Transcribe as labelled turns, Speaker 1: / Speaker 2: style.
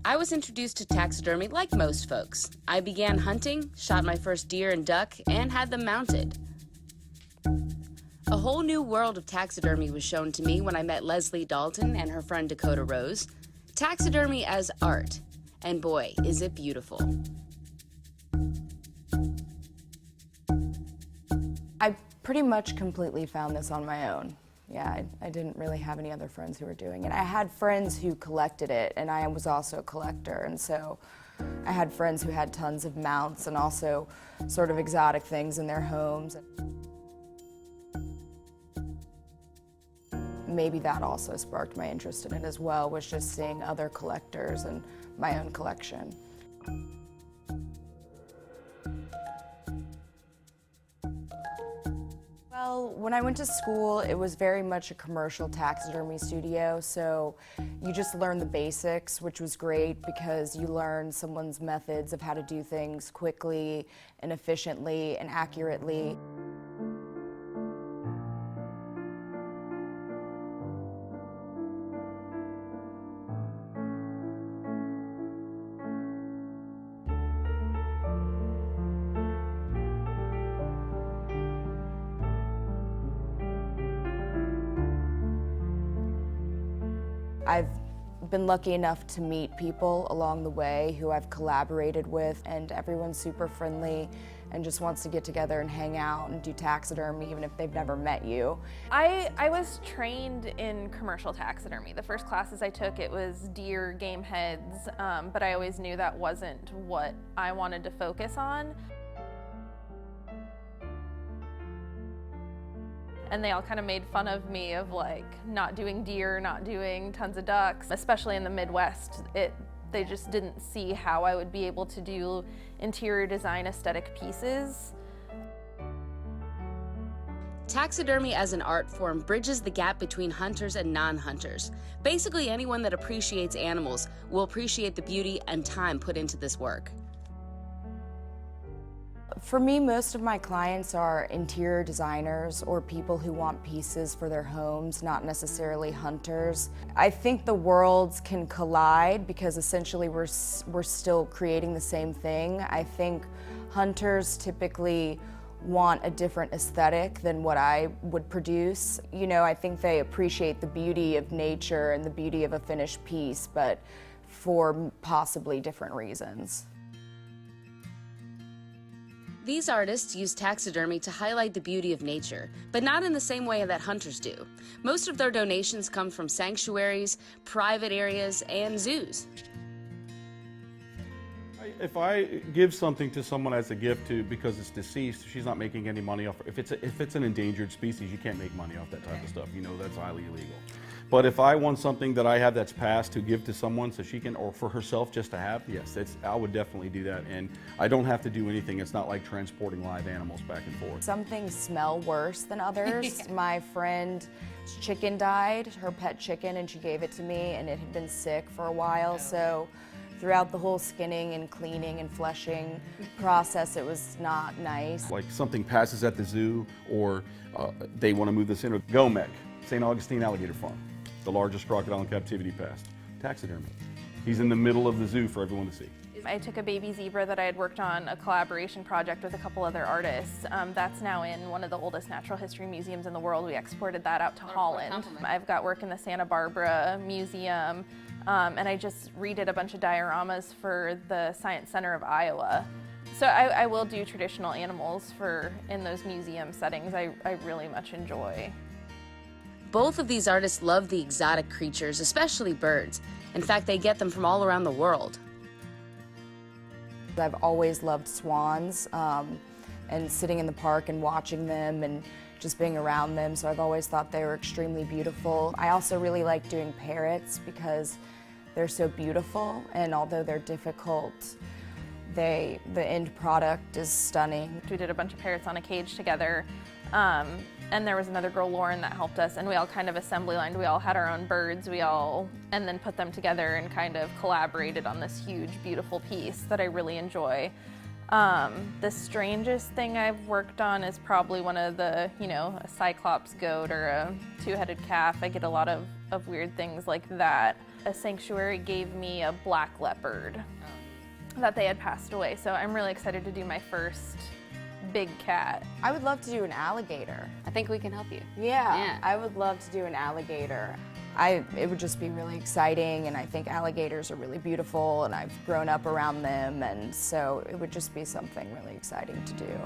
Speaker 1: I was introduced to taxidermy like most folks. I began hunting, shot my first deer and duck, and had them mounted. A whole new world of taxidermy was shown to me when I met Leslie Dalton and her friend Dakotah Rose. Taxidermy as art, and boy, is it beautiful.
Speaker 2: I pretty much completely found this on my own. Yeah, I didn't really have any other friends who were doing it. I had friends who collected it, and I was also a collector, and so I had friends who had tons of mounts and also sort of exotic things in their homes. Maybe that also sparked my interest in it as well, was just seeing other collectors and my own collection. Well, when I went to school, it was very much a commercial taxidermy studio, so you just learn the basics, which was great because you learn someone's methods of how to do things quickly and efficiently and accurately. I've been lucky enough to meet people along the way who I've collaborated with, and everyone's super friendly and just wants to get together and hang out and do taxidermy even if they've never met you.
Speaker 3: I was trained in commercial taxidermy. The first classes I took, it was deer, game heads, but I always knew that wasn't what I wanted to focus on. And they all kind of made fun of me of like not doing deer, not doing tons of ducks, especially in the Midwest. They just didn't see how I would be able to do interior design aesthetic pieces.
Speaker 1: Taxidermy as an art form bridges the gap between hunters and non-hunters. Basically, anyone that appreciates animals will appreciate the beauty and time put into this work.
Speaker 2: For me, most of my clients are interior designers or people who want pieces for their homes, not necessarily hunters. I think the worlds can collide because essentially we're still creating the same thing. I think hunters typically want a different aesthetic than what I would produce. You know, I think they appreciate the beauty of nature and the beauty of a finished piece, but for possibly different reasons.
Speaker 1: These artists use taxidermy to highlight the beauty of nature, but not in the same way that hunters do. Most of their donations come from sanctuaries, private areas, and zoos.
Speaker 4: If I give something to someone as a gift because it's deceased, she's not making any money off. If it's an endangered species, you can't make money off that type of stuff. You know that's highly illegal. But if I want something that I have that's passed to give to someone so she can, or for herself just to have, yes, I would definitely do that. And I don't have to do anything. It's not like transporting live animals back and forth.
Speaker 2: Some things smell worse than others. My friend's chicken died, her pet chicken, and she gave it to me, and it had been sick for a while. So throughout the whole skinning and cleaning and fleshing process, it was not nice.
Speaker 4: Like something passes at the zoo, or they want to move this in, or Gomec, St. Augustine Alligator Farm, the largest crocodile in captivity past. Taxidermy. He's in the middle of the zoo for everyone to see.
Speaker 3: I took a baby zebra that I had worked on a collaboration project with a couple other artists. That's now in one of the oldest natural history museums in the world. We exported that out to Holland. I've got work in the Santa Barbara Museum, and I just redid a bunch of dioramas for the Science Center of Iowa. So I will do traditional animals in those museum settings. I really much enjoy.
Speaker 1: Both of these artists love the exotic creatures, especially birds. In fact, they get them from all around the world.
Speaker 2: I've always loved swans, and sitting in the park and watching them and just being around them, so I've always thought they were extremely beautiful. I also really like doing parrots because they're so beautiful, and although they're difficult, the end product is stunning.
Speaker 3: We did a bunch of parrots on a cage together, and there was another girl, Lauren, that helped us, and we all kind of assembly lined. We all had our own birds, and then put them together and kind of collaborated on this huge, beautiful piece that I really enjoy. The strangest thing I've worked on is probably one of the, a cyclops goat or a two-headed calf. I get a lot of weird things like that. A sanctuary gave me a black leopard that they had passed away, so I'm really excited to do my first big cat.
Speaker 2: I would love to do an alligator.
Speaker 1: I think we can help you.
Speaker 2: Yeah, I would love to do an alligator. It would just be really exciting, and I think alligators are really beautiful, and I've grown up around them, and so it would just be something really exciting to do.